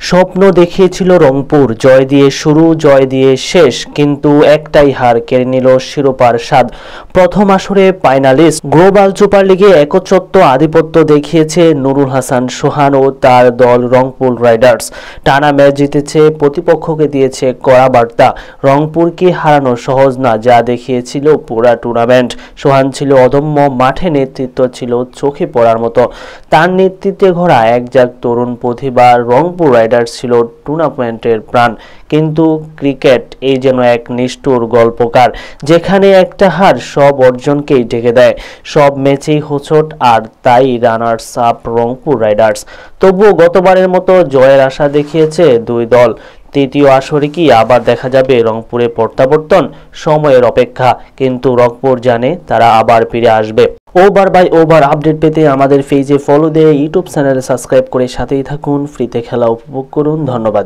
স্বপ্ন দেখিয়েছিল রংপুর, জয় দিয়ে শুরু, জয় দিয়ে শেষ, কিন্তু একটাই হার কেড়ে নিল শিরোপার স্বাদ। প্রথম আসরে ফাইনালিস্ট গ্লোবাল সুপার লিগে একচ্ছত্ব আধিপত্য দেখিয়েছে নুরুল হাসান সোহান ও তার দল রংপুর রাইডার্স। টানা ম্যাচ জিতেছে, প্রতিপক্ষকে দিয়েছে কড়া বার্তা। রংপুরকে হারানো সহজ না, যা দেখিয়েছিল পুরা টুর্নামেন্ট। সোহান ছিল অদম্য, মাঠে নেতৃত্ব ছিল চোখে পড়ার মতো। তার নেতৃত্বে গড়া একজাক তরুণ প্রতিভা রংপুর রাইডার্স ছিল টুর্নামেন্টের প্রাণ। কিন্তু ক্রিকেট এই যেন এক নিষ্ঠুর গল্পকার, যেখানে একটা হার সব অর্জনকেই ঢেকে দেয়। সব ম্যাচেই হোঁচট, আর তাই রানার্স আপ রংপুর রাইডার্স। তবুও গতবারের মতো জয়ের আশা দেখিয়েছে দুই দল। তৃতীয় আসরে কি আবার দেখা যাবে রংপুরে প্রত্যাবর্তন? সময়ের অপেক্ষা, কিন্তু রংপুর জানে তারা আবার ফিরে আসবে। ওভার বাই ওভার আপডেট পেতে আমাদের পেজে ফলো দিয়ে ইউটিউব চ্যানেলে সাবস্ক্রাইব করে সাথেই থাকুন। ফ্রিতে খেলা উপভোগ করুন। ধন্যবাদ।